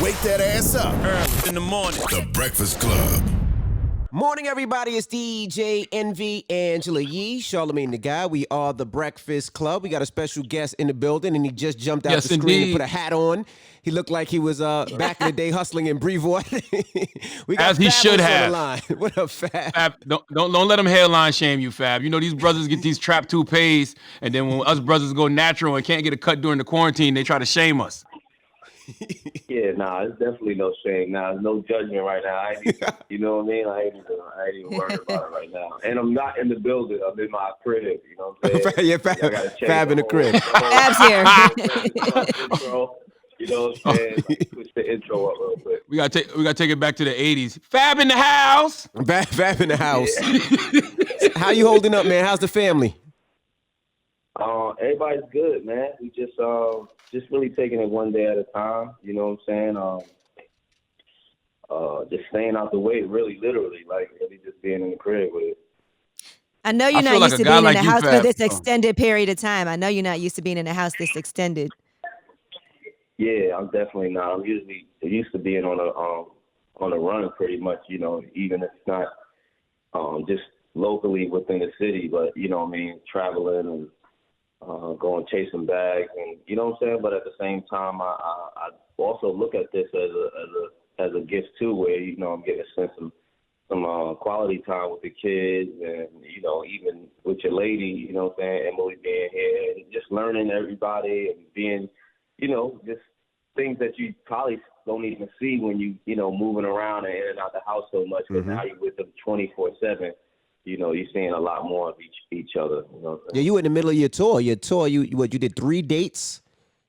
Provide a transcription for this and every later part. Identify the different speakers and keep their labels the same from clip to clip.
Speaker 1: Wake that ass up.
Speaker 2: Early in the morning.
Speaker 1: The Breakfast Club.
Speaker 3: Morning, everybody. It's DJ Envy, Angela Yee, Charlamagne the Guy. We are the Breakfast Club. We got a special guest in the building, and he just jumped out
Speaker 4: Yes,
Speaker 3: the screen and
Speaker 4: indeed.
Speaker 3: put a hat on. He looked like he was back in the day hustling in Brevoort. We got
Speaker 4: As he should
Speaker 3: Fabolous on the
Speaker 4: have.
Speaker 3: line. What up, Fab?
Speaker 4: Fab, don't let them hairline shame you, Fab. You know these brothers get these trap toupees, and then when us brothers go natural and can't get a cut during the quarantine, they try to shame us.
Speaker 5: Yeah, nah, it's definitely no shame. Nah, there's no judgment right now. I ain't even, you know what I mean? I ain't even worried about it right now. And I'm not in the building. I'm in my crib. You know what I'm saying?
Speaker 3: Yeah, Fab in the crib.
Speaker 6: Fab's here.
Speaker 5: Intro, you know what I'm saying? Like, switch the intro up a little bit.
Speaker 4: We gotta take it back to the '80s. Fab in the house.
Speaker 3: Fab in the house. How you holding up, man? How's the family?
Speaker 5: Everybody's good, man. We just really taking it one day at a time. You know what I'm saying? Just staying out the way, really, literally, like really just being in the crib with it.
Speaker 6: I know you're
Speaker 4: I feel
Speaker 6: not
Speaker 4: like
Speaker 6: used
Speaker 4: a
Speaker 6: to
Speaker 4: guy
Speaker 6: being in
Speaker 4: like
Speaker 6: the
Speaker 4: you,
Speaker 6: house for
Speaker 4: Fab.
Speaker 6: this extended period of time. I know you're not used to being in the house this extended.
Speaker 5: Yeah, I'm definitely not. I'm used to being on a run pretty much. You know, even if it's not just locally within the city, but you know what I mean, traveling and going chasing bags, and you know what I'm saying. But at the same time, I also look at this as a gift too, where you know I'm getting to spend some quality time with the kids, and you know even with your lady, you know what I'm saying, Emily being here, and just learning everybody and being, you know, just things that you probably don't even see when you know moving around and in and out the house so much. But now you're with them 24/7. You know, you're seeing a lot more of each other. You know
Speaker 3: Yeah, you were in the middle of your tour. You did 3 dates,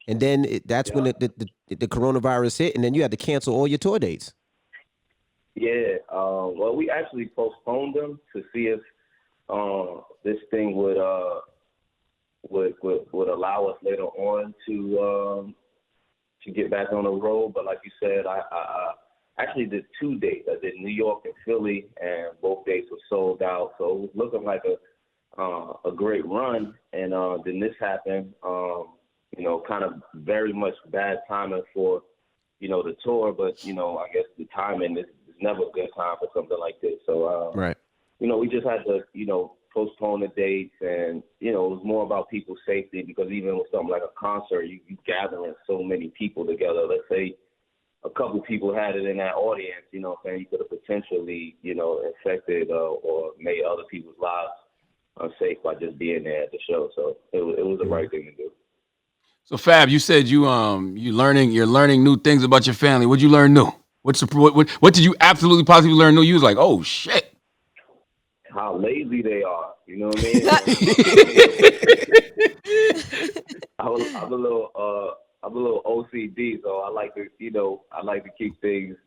Speaker 3: and then that's when the coronavirus hit, and then you had to cancel all your tour dates.
Speaker 5: Yeah, well, we actually postponed them to see if this thing would allow us later on to get back on the road. But like you said, I actually did 2 dates. I did New York and Philly, and both dates were sold out. So it was looking like a great run. And then this happened. You know, kind of very much bad timing for, you know, the tour. But you know, I guess the timing is never a good time for something like this. So
Speaker 3: Right.
Speaker 5: you know, we just had to, you know, postpone the dates, and you know, it was more about people's safety, because even with something like a concert, you gathering so many people together. Let's say a couple people had it in that audience, you know what I'm saying, you could have potentially, you know, infected or made other people's lives unsafe by just being there at the show. So it was the right thing to do.
Speaker 4: So Fab, you said you're learning new things about your family. What'd you learn new? What did you absolutely positively learn new? You was like, oh shit.
Speaker 5: How lazy they are, you know what I mean? I'm a little OCD, so I like to keep things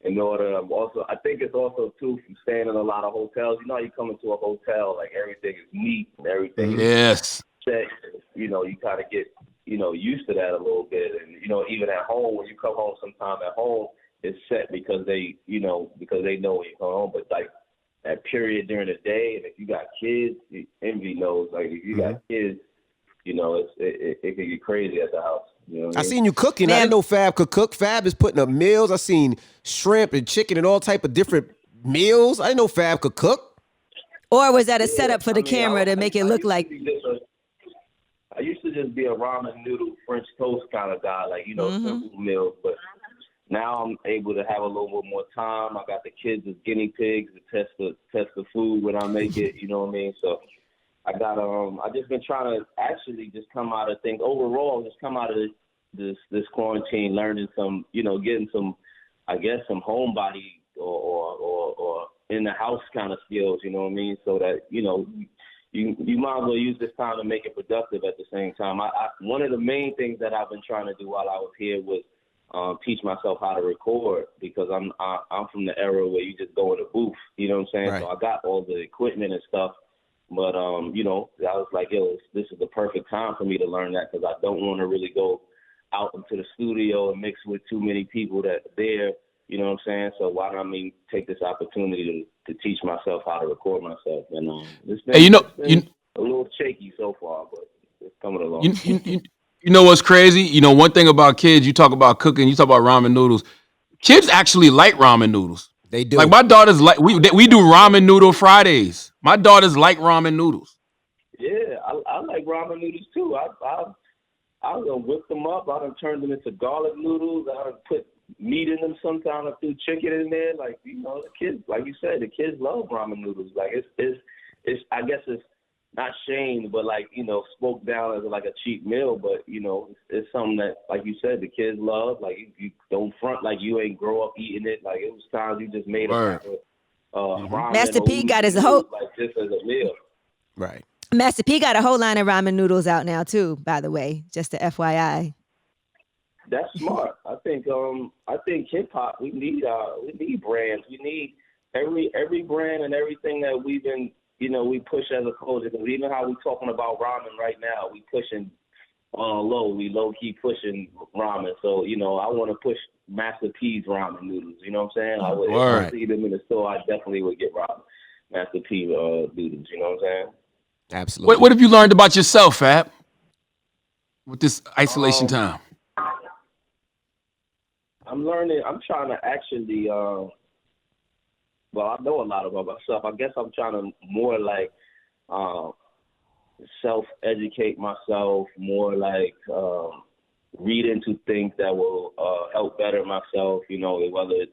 Speaker 5: in order. I think it's also too from staying in a lot of hotels. You know, you come into a hotel, like everything is neat and everything
Speaker 4: Yes.
Speaker 5: is set. You know, you kind of get, you know, used to that a little bit. And, you know, even at home, when you come home sometime at home, it's set because they know when you come home. But like that period during the day, and if you got kids, Envy knows, like if you got kids, you know, it can get crazy at the house. You know what
Speaker 3: I
Speaker 5: I mean?
Speaker 3: seen you cooking. I didn't know Fab could cook. Fab is putting up meals. I seen shrimp and chicken and all type of different meals. I didn't know Fab could cook.
Speaker 6: Or was that a setup for the camera to make it look like?
Speaker 5: I used to just be a ramen noodle French toast kind of guy, like, you know, simple meals. But now I'm able to have a little bit more time. I got the kids as guinea pigs to test the food when I make it. You know what I mean? So I just been trying to actually just come out of things overall, just come out of this quarantine, learning some, you know, getting some, I guess, some homebody or in the house kind of skills. You know what I mean? So that, you know, you might as well use this time to make it productive at the same time. One of the main things that I've been trying to do while I was here was teach myself how to record, because I'm from the era where you just go in the booth. You know what I'm saying?
Speaker 3: Right.
Speaker 5: So I got all the equipment and stuff. But, you know, I was like, yo, this is the perfect time for me to learn that, because I don't want to really go out into the studio and mix with too many people that are there. You know what I'm saying? So why don't I take this opportunity to teach myself how to record myself? And it's been,
Speaker 4: Hey,
Speaker 5: it's been a little shaky so far, but it's coming along.
Speaker 4: You know what's crazy? You know, one thing about kids, you talk about cooking, you talk about ramen noodles. Kids actually like ramen noodles.
Speaker 3: They
Speaker 4: Like
Speaker 3: do.
Speaker 4: my daughters like we do ramen noodle Fridays. My daughters like ramen noodles.
Speaker 5: Yeah, I like ramen noodles too. I done whip them up. I done turned them into garlic noodles. I done put meat in them sometimes. I threw chicken in there. Like, you know, the kids, like you said, the kids love ramen noodles. Like it's I guess it's not shamed, but like, you know, spoke down as like a cheap meal. But, you know, it's something that, like you said, the kids love. Like you don't front like you ain't grow up eating it. Like it was times you just made a
Speaker 4: Word.
Speaker 5: pack of ramen
Speaker 6: Master
Speaker 5: or
Speaker 6: P got his
Speaker 5: noodles,
Speaker 6: whole
Speaker 5: like just as a meal.
Speaker 3: Right.
Speaker 6: Master P got a whole line of ramen noodles out now too. By the way, just a FYI.
Speaker 5: That's smart. I think hip hop, we need brands. We need every brand and everything that we've been, you know, we push as a culture. Because even how we talking about ramen right now, we pushing we low key pushing ramen. So, you know, I want to push Master P's ramen noodles. You know what I'm saying? I would, if
Speaker 4: Word.
Speaker 5: I see them in the store, I definitely would get Master P noodles. You know what I'm saying?
Speaker 3: Absolutely.
Speaker 4: What have you learned about yourself, Fab? With this isolation time.
Speaker 5: I'm learning. I'm trying to actually. Well, I know a lot about myself. I guess I'm trying to more like self-educate myself, more like read into things that will help better myself. You know, whether it's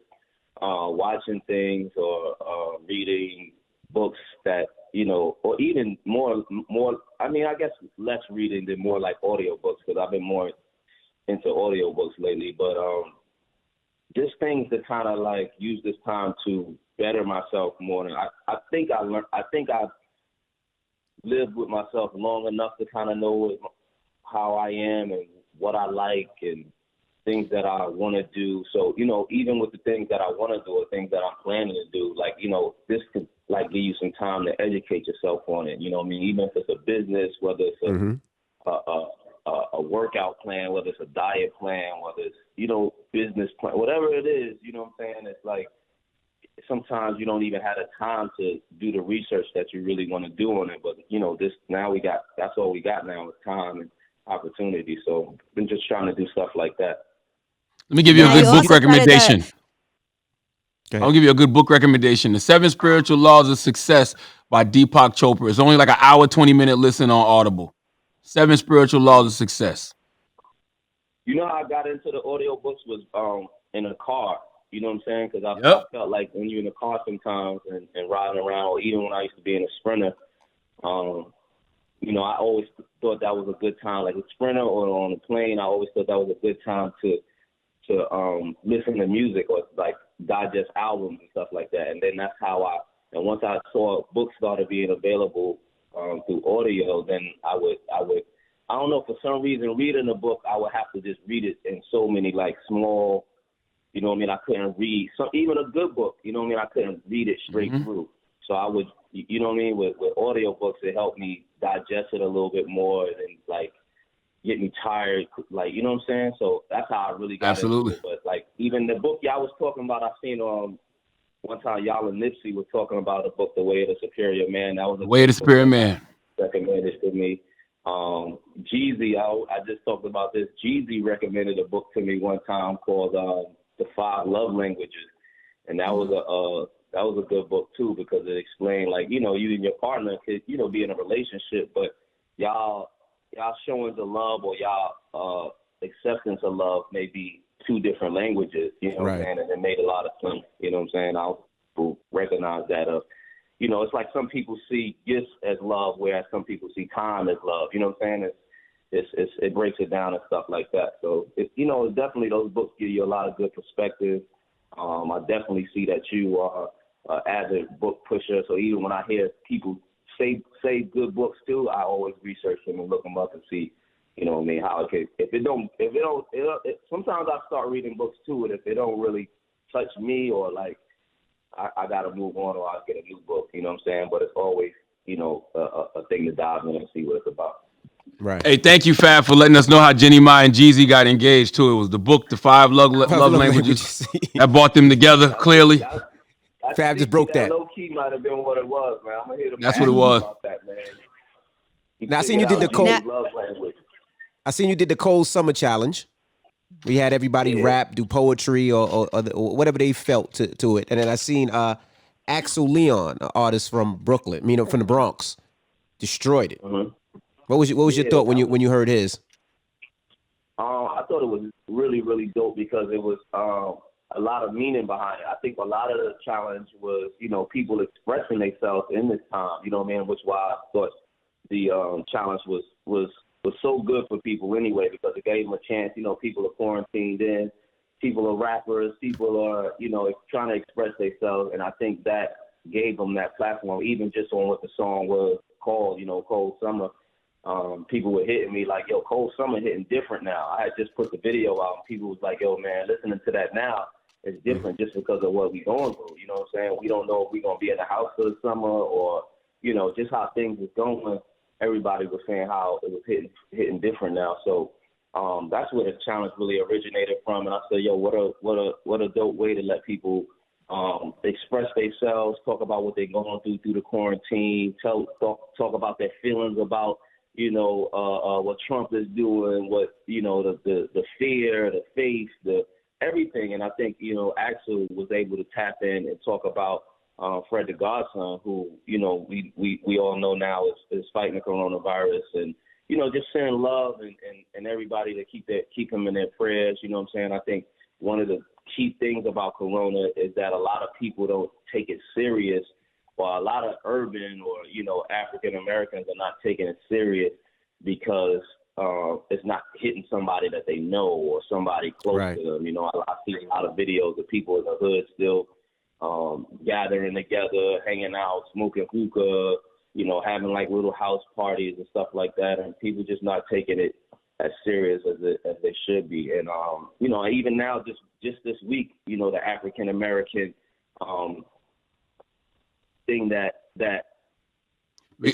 Speaker 5: watching things or reading books that, you know, or even more. I mean, I guess less reading than more like audiobooks, because I've been more into audiobooks lately. But just things to kind of like use this time to better myself more. And I think I've lived with myself long enough to kind of know how I am and what I like and things that I want to do. So, you know, even with the things that I want to do or things that I'm planning to do, like, you know, this could like give you some time to educate yourself on it. You know what I mean? Even if it's a business, whether it's a workout plan, whether it's a diet plan, whether it's, you know, business plan, whatever it is, you know what I'm saying? It's like sometimes you don't even have the time to do the research that you really want to do on it. But, you know, that's all we got now is time and opportunity. So I've been just trying to do stuff like that.
Speaker 4: Let me give you a
Speaker 6: Now,
Speaker 4: good
Speaker 6: you
Speaker 4: book
Speaker 6: also started
Speaker 4: recommendation.
Speaker 3: Go ahead.
Speaker 4: I'll give you a good book recommendation. The 7 Spiritual Laws of Success by Deepak Chopra. It's only like an hour, 20-minute listen on Audible. 7 Spiritual Laws of Success.
Speaker 5: You know how I got into the audiobooks was in a car. You know what I'm saying? Because I
Speaker 4: Yep.
Speaker 5: felt like when you're in a car sometimes and riding around, or even when I used to be in a Sprinter, you know, I always thought that was a good time, like a Sprinter or on a plane. I always thought that was a good time to listen to music or like digest albums and stuff like that. And then that's how and once I saw books started being available through audio, then I would, I don't know, for some reason, reading a book, I would have to just read it in so many like small, you know what I mean? I couldn't read, even a good book, you know what I mean? I couldn't read it straight through. So I would, you know what I mean? With audio books, it helped me digest it a little bit more and like get me tired, like, you know what I'm saying? So that's how I really got
Speaker 4: Absolutely.
Speaker 5: into it. But like even the book y'all was talking about, I seen one time y'all and Nipsey were talking about a book, The Way of the Superior Man. That was a
Speaker 4: Way of the
Speaker 5: good book
Speaker 4: Spirit
Speaker 5: that
Speaker 4: Man.
Speaker 5: recommended to me. Jeezy, I just talked about this. Jeezy recommended a book to me one time called The 5 Love Languages, and that was a good book too, because it explained, like, you know, you and your partner could, you know, be in a relationship, but y'all showing the love or y'all acceptance of love may be 2 different languages, you know what I'm saying? And it made a lot of sense, you know what I'm saying? I also recognize that you know, it's like some people see gifts as love, whereas some people see time as love. You know what I'm saying? It breaks it down and stuff like that. So, you know, it's definitely those books give you a lot of good perspective. I definitely see that you are an avid book pusher. So even when I hear people say good books too, I always research them and look them up and see, you know what I mean, how it could, sometimes I start reading books too, and if it don't really touch me or like, I got to move on or I'll get a new book, you know what I'm saying? But it's always, you know, a thing to dive in and see what it's about.
Speaker 3: Right.
Speaker 4: Hey, thank you, Fab, for letting us know how Jenny Ma and Jeezy got engaged too. It was the book, The 5 Love Languages, that brought them together, clearly.
Speaker 3: Fab just broke that.
Speaker 5: Low key might have been what it was, man. I'm gonna hit him
Speaker 4: That's what it was.
Speaker 5: about that, man.
Speaker 3: Now I seen you did the
Speaker 6: code.
Speaker 5: love language.
Speaker 3: I seen you did the Cold Summer Challenge. We had everybody rap, do poetry, or whatever they felt to it. And then I seen Axel Leon, an artist from Brooklyn, from the Bronx, destroyed it.
Speaker 5: Mm-hmm.
Speaker 3: What was your thought when you heard his?
Speaker 5: I thought it was really, really dope because it was a lot of meaning behind it. I think a lot of the challenge was, people expressing themselves in this time, which why I thought the challenge was so good for people anyway, because it gave them a chance. People are quarantined in, people are rappers, people are, trying to express themselves, and I think that gave them that platform, even just on what the song was called, Cold Summer. People were hitting me like, yo, Cold Summer hitting different now. I had just put the video out, and people was like, yo, man, listening to that now is different just because of what we going through. You know what I'm saying? We don't know if we're going to be in the house for the summer or, just how things is going. Everybody was saying how it was hitting different now. So that's where the challenge really originated from. And I said, yo, what a dope way to let people express themselves, talk about what they're going through the quarantine, talk about their feelings about, what Trump is doing, what, the fear, the faith, the everything. And I think, Axel was able to tap in and talk about Fred the Godson, who, we all know now is fighting the coronavirus, and, just sending love and everybody to keep him in their prayers. You know what I'm saying? I think one of the key things about corona is that a lot of people don't take it serious, or a lot of urban or, African Americans are not taking it serious because it's not hitting somebody that they know or somebody close to them. I see a lot of videos of people in the hood still gathering together, hanging out, smoking hookah, having like little house parties and stuff like that, and people just not taking it as serious as they should be. And even now, just this week, the African American thing that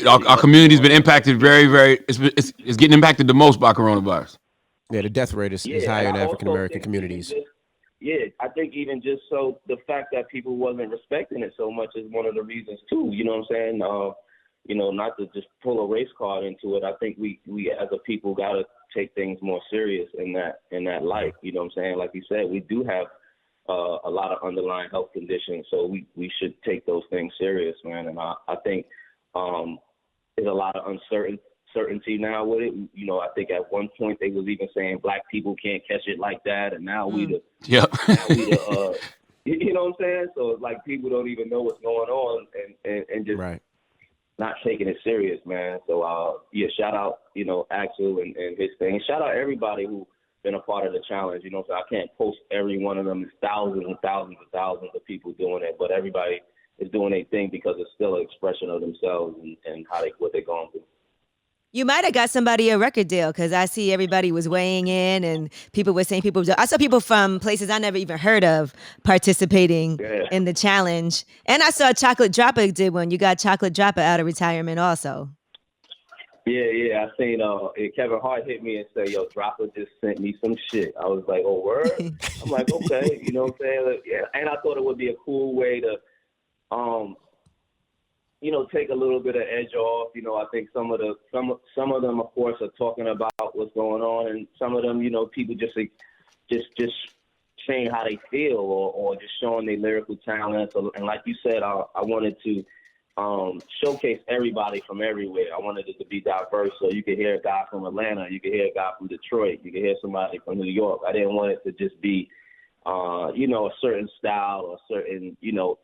Speaker 4: our community's been impacted very, very. It's getting impacted the most by coronavirus.
Speaker 3: Yeah, the death rate is higher in African American communities.
Speaker 5: I think even just so the fact that people wasn't respecting it so much is one of the reasons too. You know what I'm saying? Not to just pull a race card into it. I think we as a people got to take things more serious in that light. You know what I'm saying? Like you said, we do have a lot of underlying health conditions, so we should take those things serious, man. And I think there's a lot of uncertainty now with it. I think at one point they was even saying black people can't catch it like that, and now we the you know what I'm saying? So it's like people don't even know what's going on and just not taking it serious, man. So shout out, Axel and his thing. Shout out everybody who been a part of the challenge. So I can't post every one of them. There's thousands and thousands and thousands of people doing it, but everybody is doing their thing because it's still an expression of themselves and what they're going through.
Speaker 6: You might have got somebody a record deal, because I see everybody was weighing in and people were saying I saw people from places I never even heard of participating in the challenge. And I saw Chocolate Dropper did one. You got Chocolate Dropper out of retirement also.
Speaker 5: Yeah. I seen Kevin Hart hit me and say, yo, Dropper just sent me some shit. I was like, oh, word? I'm like, okay. You know what I'm saying? Like, yeah. And I thought it would be a cool way to take a little bit of edge off. I think some of them, of course, are talking about what's going on, and some of them, people just saying how they feel or just showing their lyrical talents. And like you said, I wanted to showcase everybody from everywhere. I wanted it to be diverse, so you could hear a guy from Atlanta, you could hear a guy from Detroit, you could hear somebody from New York. I didn't want it to just be a certain style or certain,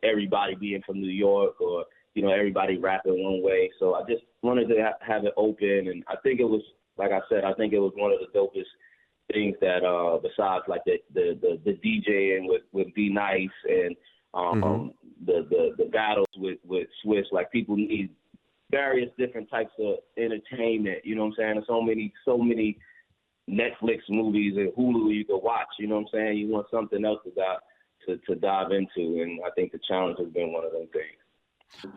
Speaker 5: everybody being from New York or everybody rapping one way. So I just wanted to have it open. And I think it was, like I said, I think it was one of the dopest things that, besides like the DJing with Be Nice and the battles with Swiss, like people need various different types of entertainment. You know what I'm saying? There's so many Netflix movies and Hulu you can watch. You know what I'm saying? You want something else to dive into. And I think the challenge has been one of them things.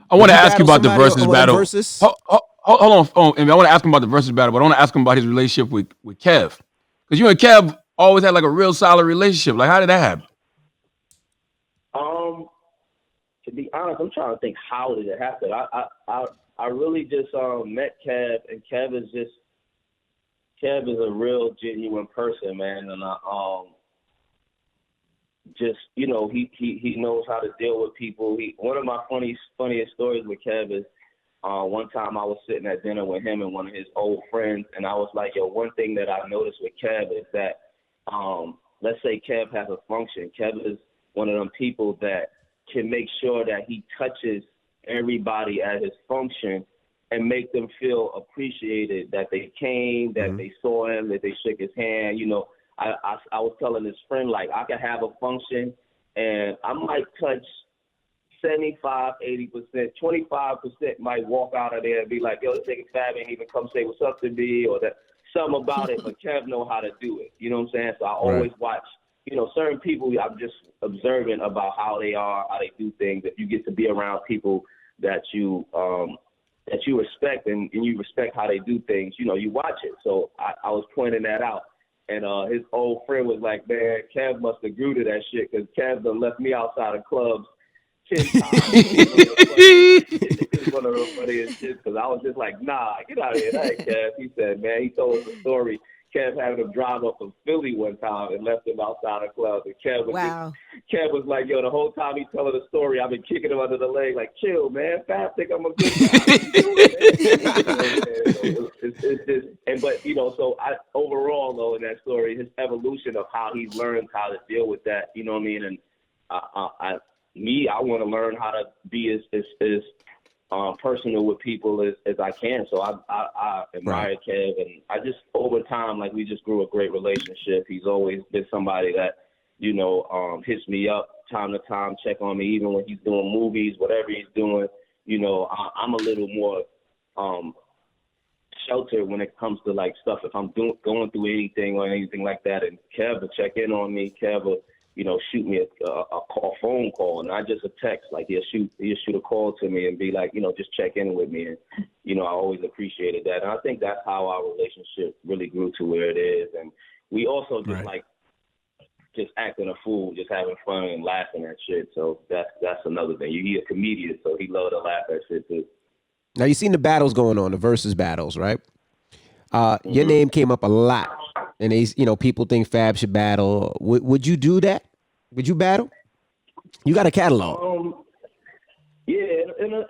Speaker 4: I want to ask you about the versus battle. Hold on. I want to ask him about the versus battle, but I want to ask him about his relationship with Kev. Because you and Kev always had like a real solid relationship. Like, how did that happen?
Speaker 5: To be honest, I'm trying to think how did it happen. I really just met Kev, and Kev is just Kev is a real genuine person, man, and just he knows how to deal with people. One of my funniest stories with Kev is one time I was sitting at dinner with him and one of his old friends, and I was like, yo, one thing that I noticed with Kev is that let's say Kev has a function. Kev is one of them people that can make sure that he touches everybody at his function and make them feel appreciated, that they came, that they saw him, that they shook his hand. I was telling this friend, like, I could have a function and I might touch 75, 80%, 25% might walk out of there and be like, yo, this nigga Fab ain't even come say what's up to me or that something about it, but Kev know how to do it. You know what I'm saying? So I always watch, certain people, I'm just observant about how they are, how they do things. If you get to be around people that you respect and you respect how they do things, you watch it. So I was pointing that out. And his old friend was like, man, Kev must have grew to that shit because Kev done left me outside of clubs 10 times. It's one of the funniest shit because I was just like, nah, get out of here. That ain't Kev. He said, man, he told us a story. Kev having him drive up from Philly one time and left him outside of clubs. And Kev was like, yo, the whole time he's telling the story, I've been kicking him under the leg, like, chill, man. Fab think I'm a good guy. So overall, though, in that story, his evolution of how he learned how to deal with that, you know what I mean? And I want to learn how to be as personal with people as I can. So I admire Kev, and I just over time, like we just grew a great relationship. He's always been somebody that hits me up time to time, check on me, even when he's doing movies, whatever he's doing. I'm a little more sheltered when it comes to like stuff. If I'm going through anything or anything like that, and Kev will check in on me. Kev will shoot me a phone call, and not just a text. Like he'll shoot a call to me and be like, just check in with me. And, I always appreciated that. And I think that's how our relationship really grew to where it is. And we also just just acting a fool, just having fun and laughing at shit. So that's another thing. He's a comedian, so he loves to laugh at shit too.
Speaker 3: Now you've seen the battles going on, the versus battles, right? Your name came up a lot, and people think Fab should battle. Would you do that? Would you battle? You got a catalog.
Speaker 5: Yeah, in a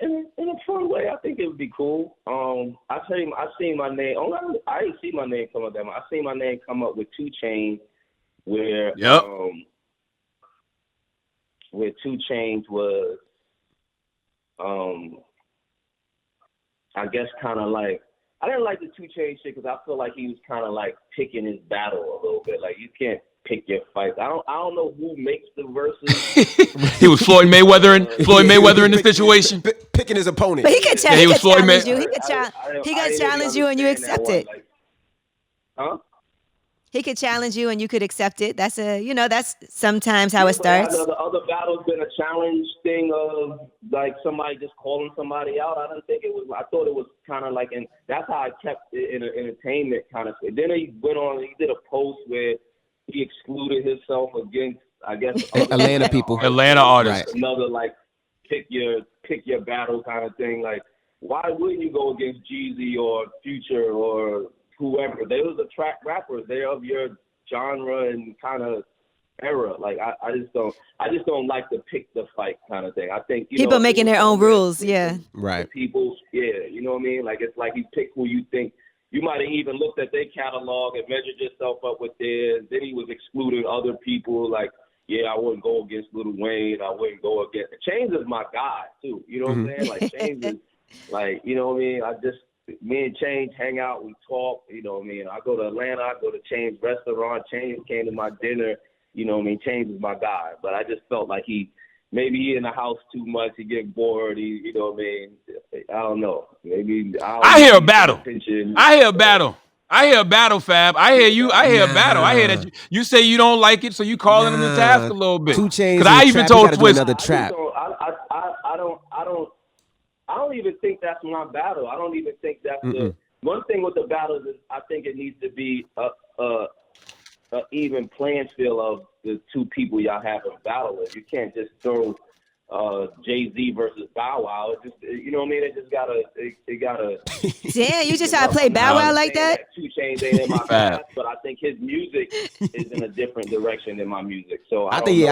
Speaker 5: fun way, I think it would be cool. I tell you, I seen my name. I didn't see my name come up that much. I seen my name come up with 2 Chainz, where 2 Chainz was, I guess, kind of like. I didn't like the 2 Chainz shit because I feel like he was kind of like picking his battle a little bit. Like you can't pick your fights. I don't know who makes the verses.
Speaker 4: He was Floyd Mayweather in the situation,
Speaker 3: picking his opponent.
Speaker 6: But he could challenge you. He could challenge you, and you accept it.
Speaker 5: Huh?
Speaker 6: He could challenge you, and you could accept it. That's that's sometimes how it starts.
Speaker 5: The other battle's been a challenge thing of like somebody just calling somebody out. I didn't think it was. I thought it was kind of like, and that's how I kept it in an entertainment kind of. Then he went on. He did a post where he excluded himself against, I guess,
Speaker 3: Atlanta people,
Speaker 4: Atlanta artists.
Speaker 5: Right. Another like pick your battle kind of thing. Like, why wouldn't you go against Jeezy or Future or whoever? They was the trap rappers. They're of your genre and kind of era. Like I just don't like to pick the fight kind of thing. I think
Speaker 6: people making their own rules. Yeah.
Speaker 3: Right.
Speaker 5: People. Yeah. You know what I mean? Like it's like you pick who you think. You might have even looked at their catalog and measured yourself up with theirs. Then he was excluding other people. Like, yeah, I wouldn't go against Lil Wayne. I wouldn't go against. Chainz is my guy too. You know what I'm saying? Like Chainz is like, you know what I mean? Me and Chainz hang out, we talk, you know what I mean? I go to Atlanta, I go to Chainz restaurant, Chainz came to my dinner, you know what I mean? Chainz is my guy. But I just felt like he in the house too much, he get bored, you know what I mean? I don't know. Maybe
Speaker 4: I hear a battle. I hear a battle, Fab. I hear you. I hear a battle. I hear that you say you don't like it, so you calling him to task a little bit.
Speaker 3: 2 Chainz.
Speaker 4: Because I even told Twist.
Speaker 3: Another trap.
Speaker 5: I don't even think that's my battle. I don't even think that's the one thing with the battles is I think it needs to be a even playing field of the 2 people y'all have a battle with. You can't just throw Jay-Z versus Bow Wow. It just, you know what I mean? It just gotta, it gotta.
Speaker 6: Damn, you just try to play Bow Wow like that?
Speaker 5: 2 Chainz ain't in my class, but I think his music is in a different direction than my music. So I think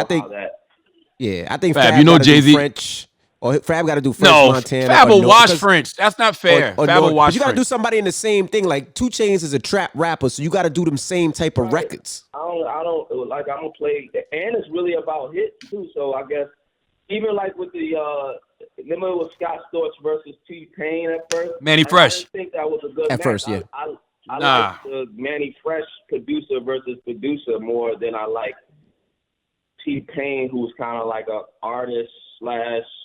Speaker 3: Fab,
Speaker 4: you know Jay-Z.
Speaker 3: French. Or Fab got to do French Montana.
Speaker 4: Fab will watch French. That's not fair. Fab will watch
Speaker 3: But you got to do somebody in the same thing. Like 2 Chainz is a trap rapper, so you got to do them same type of records.
Speaker 5: I don't like. I'm gonna play, and it's really about hits too. So I guess even like with the remember it was Scott Storch versus T-Pain at first.
Speaker 4: Manny Fresh.
Speaker 5: I didn't think that was a good
Speaker 3: at
Speaker 5: match.
Speaker 3: First, yeah.
Speaker 5: I like the Manny Fresh producer versus producer more than I like T-Pain, who's kind of like a artist /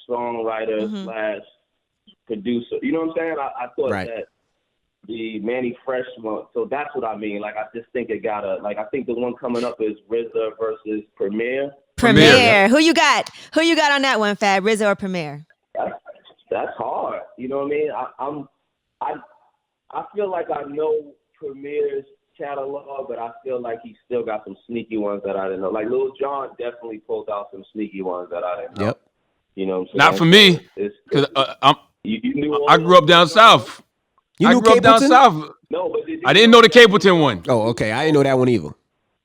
Speaker 5: songwriter / producer. You know what I'm saying? I thought that the Manny Fresh one. So that's what I mean. Like I just think it gotta. Like I think the one coming up is RZA versus Premier.
Speaker 6: Premier. Who you got? Who you got on that one, Fab? RZA or Premier?
Speaker 5: That's hard. You know what I mean? I feel like I know Premier's catalog, but I feel like he still got some sneaky ones that I didn't know. Like Lil Jon definitely pulled out some sneaky ones that I didn't know.
Speaker 3: Yep.
Speaker 5: You know what I'm saying?
Speaker 4: Not for me, because I grew up down south. I grew up down south.
Speaker 5: No, but
Speaker 4: I didn't know the Capleton one.
Speaker 3: Oh, okay. I didn't know that one either.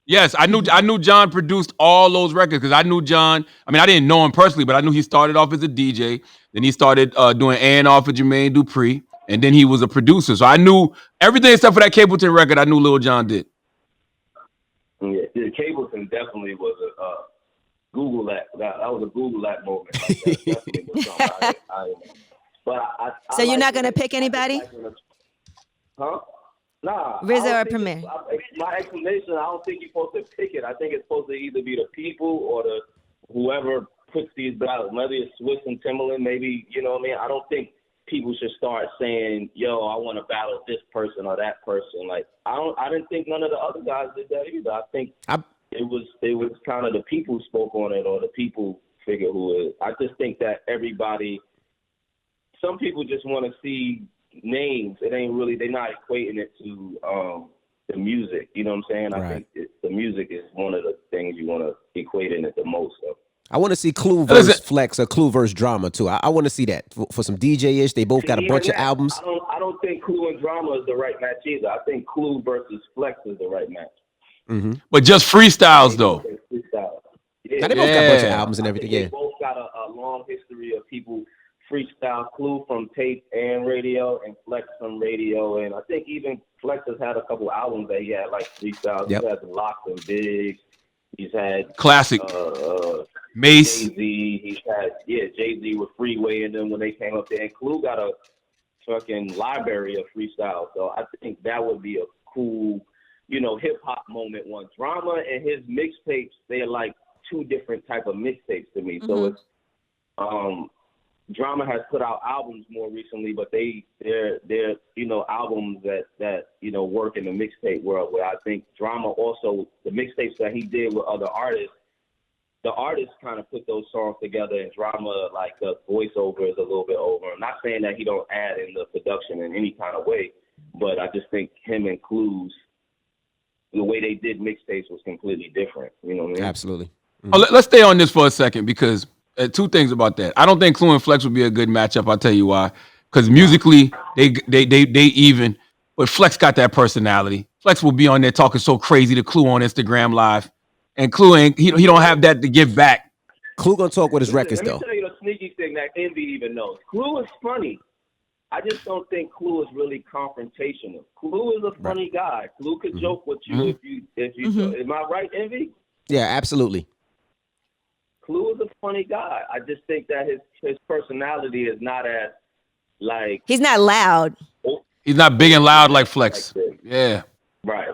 Speaker 4: Yes, I knew John produced all those records because I knew John. I mean, I didn't know him personally, but I knew he started off as a DJ. Then he started doing A&R for Jermaine Dupri, and then he was a producer. So I knew everything except for that Capleton record. I knew Lil Jon did.
Speaker 5: Yeah, Capleton definitely was a Google that. That was a Google that moment. Like, that definitely was something
Speaker 6: so you're not gonna pick anybody?
Speaker 5: Huh? Nah.
Speaker 6: RZA or Premier?
Speaker 5: My explanation, I don't think you're supposed to pick it. I think it's supposed to either be the people or the whoever puts these battles. Maybe it's Swiss and Timbaland, maybe, you know what I mean? I don't think people should start saying, yo, I want to battle this person or that person. Like, I didn't think none of the other guys did that either. I think it was kind of the people spoke on it or the people figure who it is. I just think that some people just want to see names. It ain't really, they're not equating it to the music. You know what I'm saying? I think the music is one of the things you want to equate in it the most. So.
Speaker 3: I want to see Clue versus Flex or Clue versus Drama too. I want to see that for some DJ-ish. They both got a bunch of albums.
Speaker 5: I don't think Clue and Drama is the right match either. I think Clue versus Flex is the right match.
Speaker 3: Mm-hmm.
Speaker 4: But just freestyles though.
Speaker 5: Freestyle. Yeah.
Speaker 3: Now they both got a bunch of albums and everything.
Speaker 5: They both got a long history of people freestyle. Clue from tape and radio, and Flex from radio, and I think even Flex has had a couple albums that he had like freestyles. Yep. He's had Locked and Big. He's had
Speaker 4: classic Mace.
Speaker 5: Jay-Z. He's had Jay-Z with Freeway, and then when they came up there, and Clue got a fucking library of freestyle. So I think that would be a cool, hip hop moment. One Drama and his mixtapes, they're like two different type of mixtapes to me. Mm-hmm. So it's Drama has put out albums more recently, but they're albums that work in the mixtape world, where I think Drama also, the mixtapes that he did with other artists, the artists kind of put those songs together, and Drama, like the voiceover is a little bit over. I'm not saying that he don't add in the production in any kind of way, but I just think him and Clues, the way they did mixtapes was completely different. You know what I mean?
Speaker 3: Absolutely.
Speaker 4: Mm-hmm. Oh, let's stay on this for a second, because two things about that. I don't think Clue and Flex would be a good matchup. I'll tell you why. Because musically, they even, but Flex got that personality. Flex will be on there talking so crazy to Clue on Instagram Live, and Clue he don't have that to give back.
Speaker 3: Clue gonna talk with his records though.
Speaker 5: Let me tell you the sneaky thing that Envy even knows. Clue is funny. I just don't think Clue is really confrontational. Clue is a funny guy. Clue could joke with you if you. Am I right, Envy?
Speaker 3: Yeah, absolutely.
Speaker 5: Clue is a funny guy. I just think that his personality is not as like.
Speaker 6: He's not loud.
Speaker 4: He's not big and loud like Flex. Yeah.
Speaker 5: Right.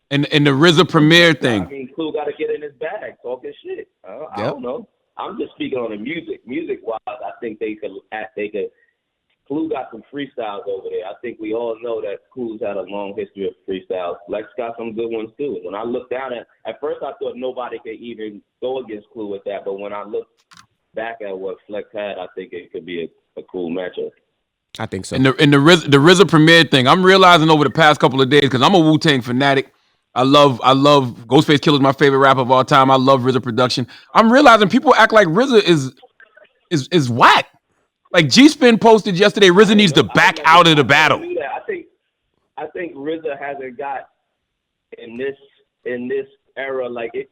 Speaker 4: And the RZA Premier thing.
Speaker 5: I mean, Clue got to get in his bag talking shit. I don't know. I'm just speaking on the music. Music-wise, I think they could. Clue got some freestyles over there. I think we all know that Clue's had a long history of freestyles. Flex got some good ones too. When I looked down at first I thought nobody could even go against Clue with that, but when I looked back at what Flex had, I think it could be a cool matchup.
Speaker 3: I think so.
Speaker 4: And the RZA Premier thing, I'm realizing over the past couple of days, because I'm a Wu-Tang fanatic. I love Ghostface Killer's my favorite rapper of all time. I love RZA production. I'm realizing people act like RZA is whack. Like G-Spin posted yesterday, RZA needs to back out of the battle.
Speaker 5: I think RZA hasn't got in this era. Like it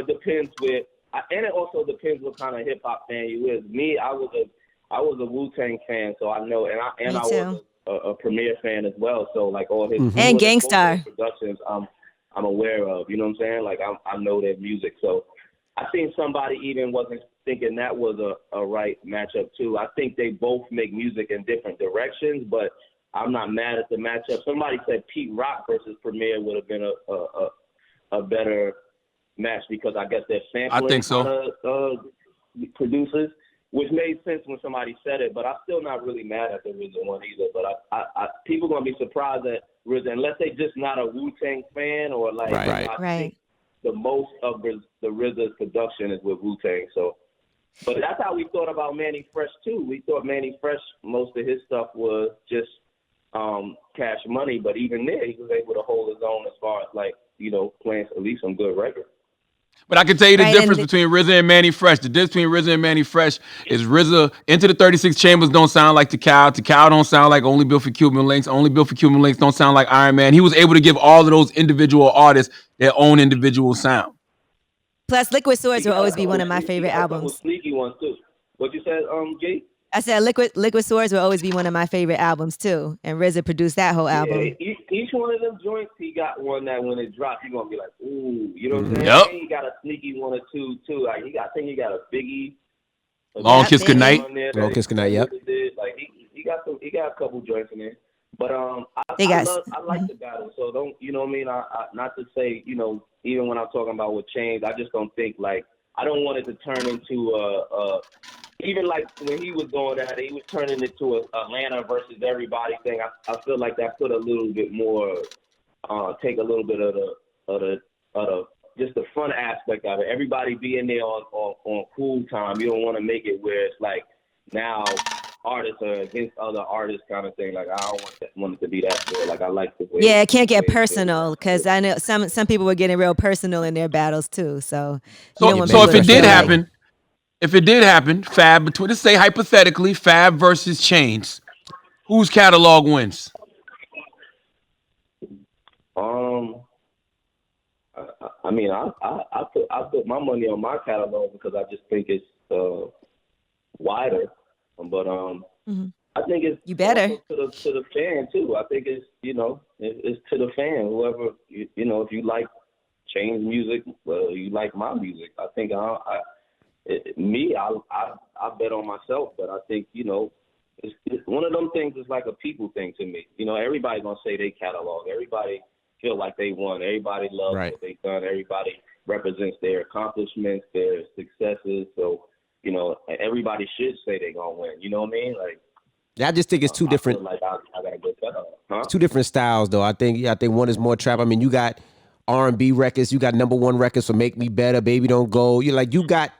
Speaker 5: depends and it also depends what kind of hip hop fan you is. Me, I was a Wu-Tang fan, so I know, and I was a Premier fan as well. So like all his
Speaker 6: and Gangstar
Speaker 5: productions, I'm aware of. You know what I'm saying? Like I know their music. So I think somebody even wasn't thinking that was a right matchup too. I think they both make music in different directions, but I'm not mad at the matchup. Somebody said Pete Rock versus Premier would have been a better match because I guess they're sampling
Speaker 4: I think so.
Speaker 5: Producers, which made sense when somebody said it, but I'm still not really mad at the RZA one either. But I people gonna be surprised at RZA unless they just not a Wu-Tang fan or like
Speaker 3: right.
Speaker 5: I think the most of the RZA's production is with Wu-Tang. So, but that's how we thought about Manny Fresh too. We thought Manny Fresh, most of his stuff was just Cash Money, but even there he was able to hold his own as far as like playing at least some good records.
Speaker 4: But I can tell you the difference between RZA and Manny Fresh. The difference between RZA and Manny Fresh is RZA Into the 36 Chambers don't sound like Tikal. Tikal don't sound like Only Built for Cuban Links. Only Built for Cuban Links don't sound like Iron Man. He was able to give all of those individual artists their own individual sound.
Speaker 6: Plus, Liquid Swords will always be one of my favorite albums.
Speaker 5: Sneaky ones too. What you said, G?
Speaker 6: I said Liquid Swords will always be one of my favorite albums too, and RZA produced that whole album.
Speaker 5: Yeah, each one of them joints, he got one that when it drops, you're gonna be like, ooh, you know what I'm saying?
Speaker 4: Yep.
Speaker 5: And he got a sneaky one or two too. Like I think he got a Biggie,
Speaker 4: Long Kiss Goodnight.
Speaker 3: Long Kiss Goodnight. Yep.
Speaker 5: Like he got a couple joints in there. But I like the battle, so don't what I mean? I not to say even when I'm talking about with Chains, I just don't think like I don't want it to turn into even like when he was going at it, he was turning it to a Atlanta versus everybody thing. I feel like that put a little bit more, take a little bit of the just the fun aspect of it. Everybody being there on cool time. You don't want to make it where it's like now artists are against other artists kind of thing. Like I don't want it to be that way. Like I like the way.
Speaker 6: Yeah, it can't get personal because I know some people were getting real personal in their battles too. So
Speaker 4: if it did happen. If it did happen, Fab, let's say hypothetically, Fab versus Chains, whose catalog wins?
Speaker 5: I mean, I put my money on my catalog because I just think it's wider. But I think it's
Speaker 6: you better
Speaker 5: to the fan too. I think it's it's to the fan. Whoever if you like Chains music, well, you like my music. I think I bet on myself, but I think it's one of them things. Is like a people thing to me. Everybody gonna say they catalog. Everybody feel like they won. Everybody loves what they've done. Everybody represents their accomplishments, their successes. So everybody should say they gonna win. You know what I mean? Like,
Speaker 3: I just think it's two different.
Speaker 5: I gotta get that up. Huh?
Speaker 3: Two different styles, though. I think one is more trap. I mean, you got R&B records, you got #1 records for Make Me Better, Baby Don't Go. You got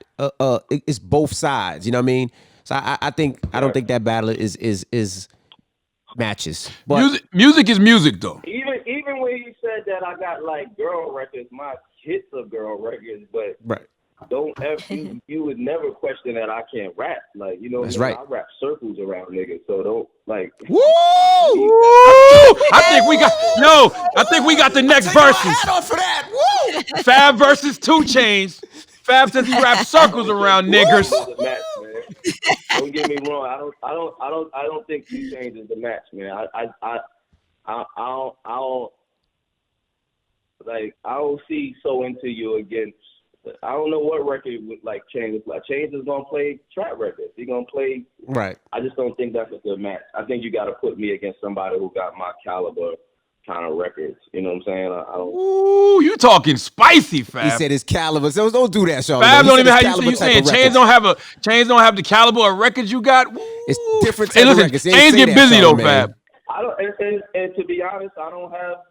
Speaker 3: it's both sides. You know what I mean? So I think I don't think that battle is matches. But
Speaker 4: music is music, though.
Speaker 5: Even when you said that, I got like girl records, my hits of girl records, but don't ever you would never question that I can't rap. Like
Speaker 3: that's right.
Speaker 5: I rap circles around niggas, so don't like.
Speaker 4: Woo! I think we got the next verses.
Speaker 3: For that. Woo!
Speaker 4: Fab versus 2 Chainz. Fab says he raps circles around niggers.
Speaker 5: The match, man. Don't get me wrong. I don't think 2 Chainz is the match, man. I don't see So Into You against. I don't know what record would like Chainz. Like Chainz is gonna play trap records. He's gonna play.
Speaker 3: Right.
Speaker 5: I just don't think that's a good match. I think you got to put me against somebody who got my caliber kind of records. You know what I'm saying? I don't.
Speaker 4: Ooh, you talking spicy, Fab?
Speaker 3: He said his caliber. So don't do that, Charlamagne.
Speaker 4: Fab don't even have you saying Chainz don't have the caliber of records you got. Woo.
Speaker 3: It's different.
Speaker 4: Hey, listen, Chainz get busy though, Fab.
Speaker 5: I don't. And to be honest, I don't have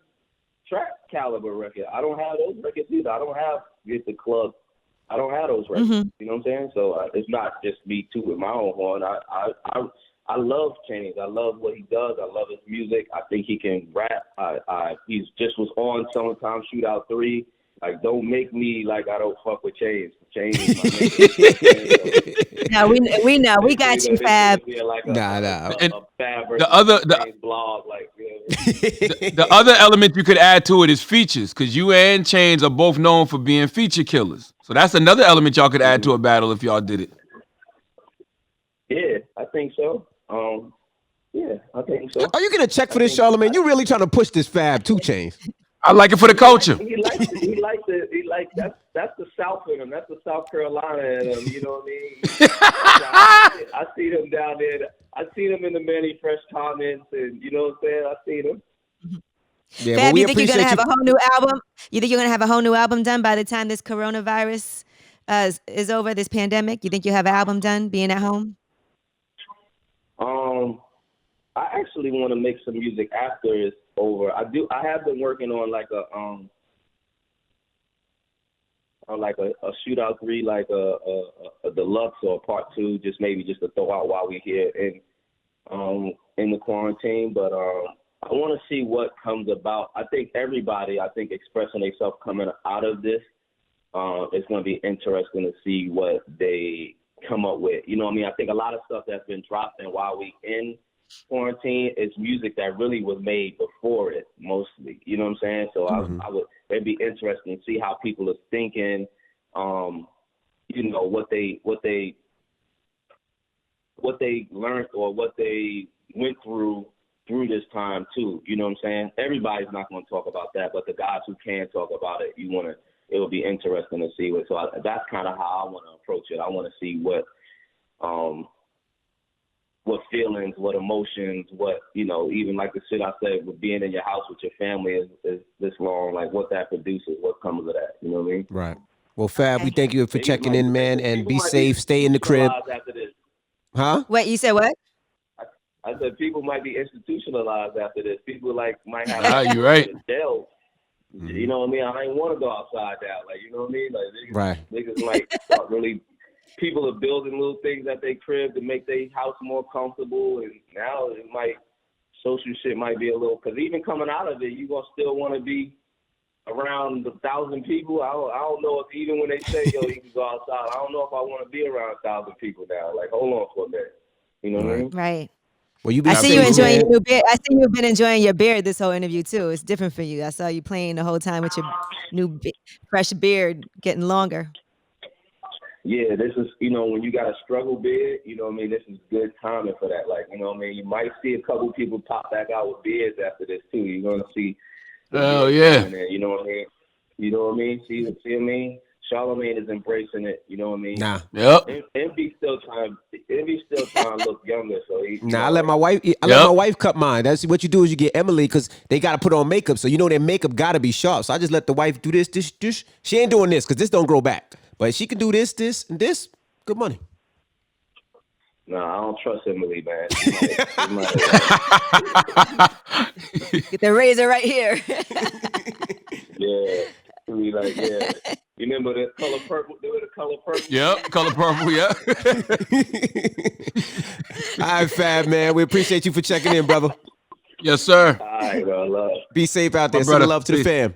Speaker 5: trap caliber record. I don't have those records either. I don't have Get the Club. I don't have those records.
Speaker 6: Mm-hmm.
Speaker 5: You know what I'm saying? So it's not just me too with my own horn. I love Chainz. I love what he does. I love his music. I think he can rap. He's just was on Summertime Shootout 3. Like, don't make me like I don't fuck with Chainz. Chainz is my nigga.
Speaker 6: No, we know. We got you, Fab.
Speaker 5: Like
Speaker 3: nah.
Speaker 5: a Fab versus blog, like
Speaker 4: the other element you could add to it is features, because you and Chainz are both known for being feature killers. So that's another element y'all could add to a battle if y'all did it.
Speaker 5: Yeah, I think so. Yeah, I think so.
Speaker 3: Are you gonna check for this, Charlamagne? You really trying to push this Fab 2 Chainz?
Speaker 4: I like it for the culture.
Speaker 5: He likes that's the South in him. That's the South Carolina in him. You know what I mean? I see them down there. I see them in the many fresh comments, and you know what I'm saying. I see them.
Speaker 3: Yeah,
Speaker 6: Fab, you think you're gonna have a whole new album? You think you're gonna have a whole new album done by the time this coronavirus is over? This pandemic? You think you'll have an album done being at home?
Speaker 5: I actually want to make some music after it's over. I have been working on like a shootout 3, like a deluxe or a part 2, just to throw out while we're here in the quarantine. But I want to see what comes about. I think everybody, expressing themselves coming out of this, it's going to be interesting to see what they come up with. You know what I mean? I think a lot of stuff that's been dropped and while we in quarantine is music that really was made before it, mostly. You know what I'm saying? So it'd be interesting to see how people are thinking, you know, what they learned or what they went through this time too. You know what I'm saying? Everybody's not going to talk about that, but the guys who can talk about it, it will be interesting to see what. So that's kind of how I want to approach it. I want to see what feelings, what emotions, what, you know, even like the shit I said with being in your house with your family is this long, like what that produces, what comes of that. You know what I mean?
Speaker 3: Right. Well, Fab, we thank you for checking in, man, and be safe. Stay in the crib.
Speaker 5: After this.
Speaker 3: Huh?
Speaker 6: Wait, you said what?
Speaker 5: I said people might be institutionalized after this. People might have
Speaker 4: you're right.
Speaker 5: Jail. You know what I mean? I ain't want to go outside now. Like, you know what I mean? Like niggas might start really. People are building little things at their crib to make their house more comfortable, and now social shit might be a little. Because even coming out of it, you gonna still want to be around 1,000 people. I don't know if even when they say yo you can go outside, I don't know if I want to be around 1,000 people now. Like, hold on for a minute. You know what I mean?
Speaker 6: Right.
Speaker 3: Well,
Speaker 6: I see you enjoying your new beard. I see you've been enjoying your beard this whole interview too. It's different for you. I saw you playing the whole time with your new fresh beard getting longer.
Speaker 5: Yeah, this is, you know, when you got a struggle beard, you know what I mean, this is good timing for that. Like, you know what I mean, you might see a couple people pop back out with beards after this too. You're going to see.
Speaker 4: Oh, yeah.
Speaker 5: You know what I mean? You know what I mean? See what I mean? Charlamagne is embracing it. You know what I mean?
Speaker 3: Nah.
Speaker 4: Yep.
Speaker 5: Envy's still trying to look younger. So
Speaker 3: I let my wife cut mine. That's what you do is you get Emily because they got to put on makeup. So you know their makeup got to be sharp. So I just let the wife do this. She ain't doing this because this don't grow back. But she can do this, and this. Good money.
Speaker 5: Nah, I don't trust Emily, man.
Speaker 6: Get the razor right here.
Speaker 5: Yeah. We like, yeah. You remember the color purple?
Speaker 4: Yep, color purple, yeah.
Speaker 3: All right, Fab, man. We appreciate you for checking in, brother.
Speaker 4: Yes, sir.
Speaker 5: All right, bro. Love.
Speaker 3: Be safe out there. Send love to the fam.